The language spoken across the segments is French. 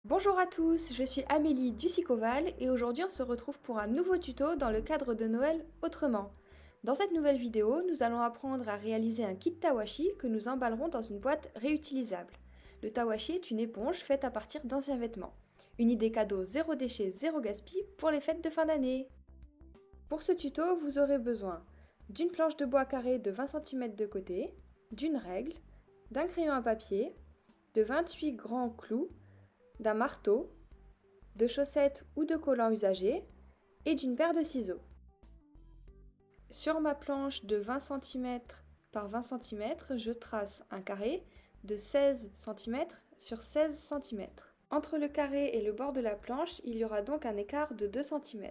Bonjour à tous, je suis Amélie Ducicoval et aujourd'hui on se retrouve pour un nouveau tuto dans le cadre de Noël autrement. Dans cette nouvelle vidéo, nous allons apprendre à réaliser un kit tawashi que nous emballerons dans une boîte réutilisable. Le tawashi est une éponge faite à partir d'anciens vêtements. Une idée cadeau zéro déchet, zéro gaspille pour les fêtes de fin d'année. Pour ce tuto, vous aurez besoin d'une planche de bois carré de 20 cm de côté, d'une règle, d'un crayon à papier, de 28 grands clous, d'un marteau, de chaussettes ou de collants usagés et d'une paire de ciseaux. Sur ma planche de 20 cm par 20 cm, je trace un carré de 16 cm sur 16 cm. Entre le carré et le bord de la planche, il y aura donc un écart de 2 cm.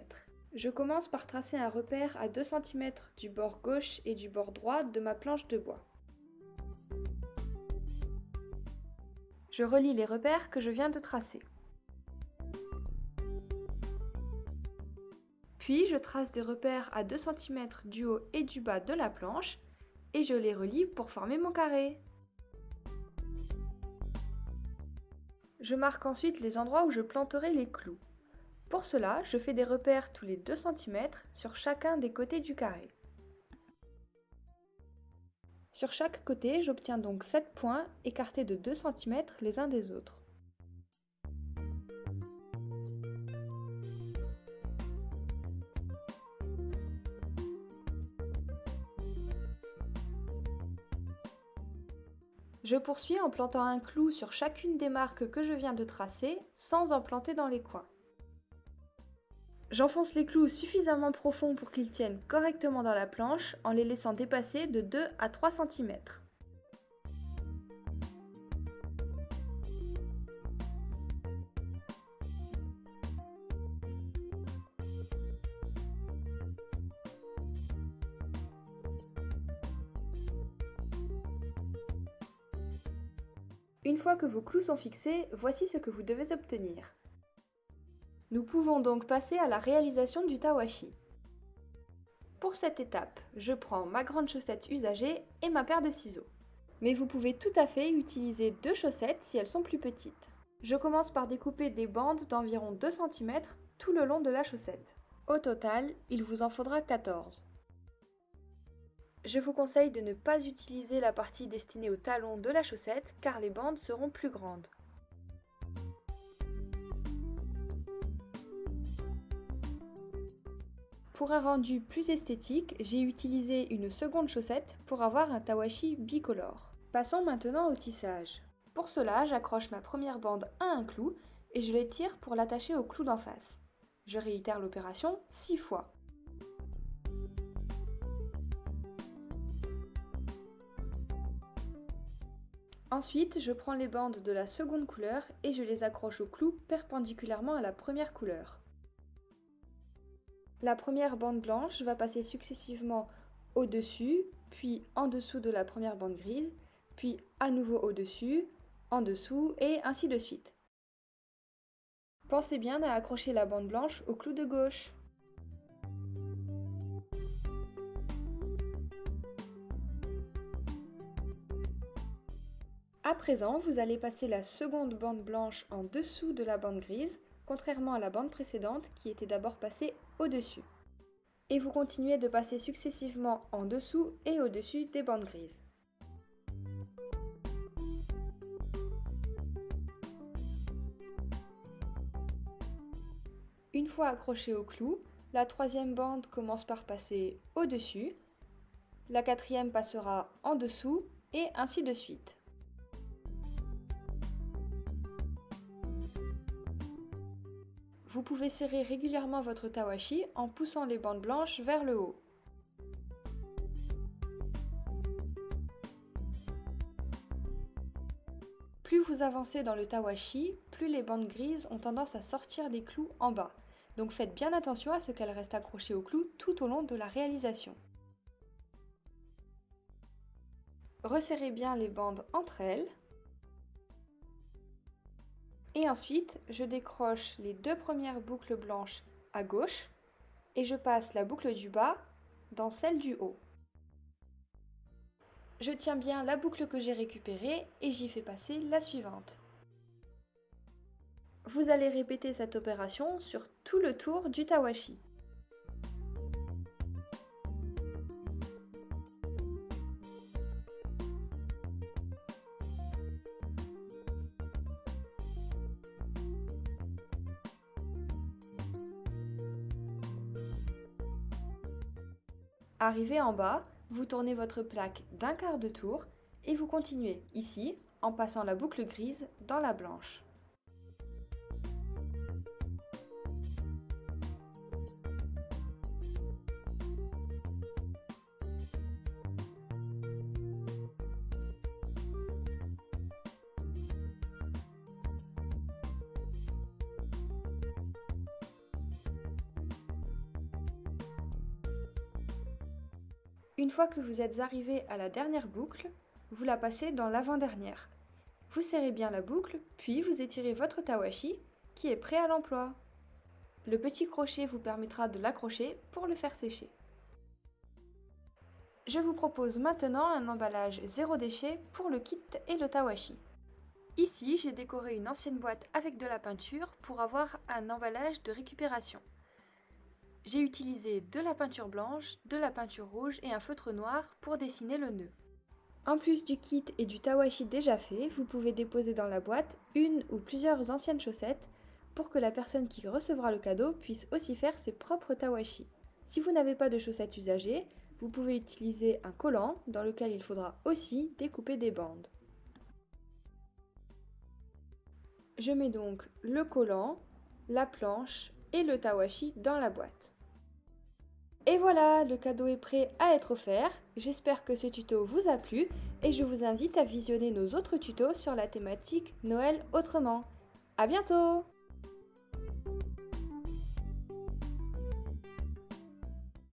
Je commence par tracer un repère à 2 cm du bord gauche et du bord droit de ma planche de bois. Je relie les repères que je viens de tracer. Puis je trace des repères à 2 cm du haut et du bas de la planche et je les relie pour former mon carré. Je marque ensuite les endroits où je planterai les clous. Pour cela, je fais des repères tous les 2 cm sur chacun des côtés du carré. Sur chaque côté, j'obtiens donc 7 points écartés de 2 cm les uns des autres. Je poursuis en plantant un clou sur chacune des marques que je viens de tracer, sans en planter dans les coins. J'enfonce les clous suffisamment profonds pour qu'ils tiennent correctement dans la planche en les laissant dépasser de 2 à 3 cm. Une fois que vos clous sont fixés, voici ce que vous devez obtenir. Nous pouvons donc passer à la réalisation du tawashi. Pour cette étape, je prends ma grande chaussette usagée et ma paire de ciseaux. Mais vous pouvez tout à fait utiliser deux chaussettes si elles sont plus petites. Je commence par découper des bandes d'environ 2 cm tout le long de la chaussette. Au total, il vous en faudra 14. Je vous conseille de ne pas utiliser la partie destinée au talon de la chaussette car les bandes seront plus grandes. Pour un rendu plus esthétique, j'ai utilisé une seconde chaussette pour avoir un tawashi bicolore. Passons maintenant au tissage. Pour cela, j'accroche ma première bande à un clou et je l'étire pour l'attacher au clou d'en face. Je réitère l'opération 6 fois. Ensuite, je prends les bandes de la seconde couleur et je les accroche au clou perpendiculairement à la première couleur. La première bande blanche va passer successivement au-dessus, puis en dessous de la première bande grise, puis à nouveau au-dessus, en dessous et ainsi de suite. Pensez bien à accrocher la bande blanche au clou de gauche. À présent, vous allez passer la seconde bande blanche en dessous de la bande grise, contrairement à la bande précédente qui était d'abord passée au-dessus. Et vous continuez de passer successivement en dessous et au-dessus des bandes grises. Une fois accrochée au clou, la troisième bande commence par passer au-dessus, la quatrième passera en dessous et ainsi de suite. Vous pouvez serrer régulièrement votre tawashi en poussant les bandes blanches vers le haut. Plus vous avancez dans le tawashi, plus les bandes grises ont tendance à sortir des clous en bas. Donc faites bien attention à ce qu'elles restent accrochées au clou tout au long de la réalisation. Resserrez bien les bandes entre elles. Et ensuite, je décroche les deux premières boucles blanches à gauche et je passe la boucle du bas dans celle du haut. Je tiens bien la boucle que j'ai récupérée et j'y fais passer la suivante. Vous allez répéter cette opération sur tout le tour du tawashi. Arrivé en bas, vous tournez votre plaque d'un quart de tour et vous continuez ici en passant la boucle grise dans la blanche. Une fois que vous êtes arrivé à la dernière boucle, vous la passez dans l'avant-dernière. Vous serrez bien la boucle, puis vous étirez votre tawashi qui est prêt à l'emploi. Le petit crochet vous permettra de l'accrocher pour le faire sécher. Je vous propose maintenant un emballage zéro déchet pour le kit et le tawashi. Ici, j'ai décoré une ancienne boîte avec de la peinture pour avoir un emballage de récupération. J'ai utilisé de la peinture blanche, de la peinture rouge et un feutre noir pour dessiner le nœud. En plus du kit et du tawashi déjà fait, vous pouvez déposer dans la boîte une ou plusieurs anciennes chaussettes pour que la personne qui recevra le cadeau puisse aussi faire ses propres tawashi. Si vous n'avez pas de chaussettes usagées, vous pouvez utiliser un collant dans lequel il faudra aussi découper des bandes. Je mets donc le collant, la planche et le tawashi dans la boîte. Et voilà, le cadeau est prêt à être offert. J'espère que ce tuto vous a plu et je vous invite à visionner nos autres tutos sur la thématique Noël autrement. À bientôt!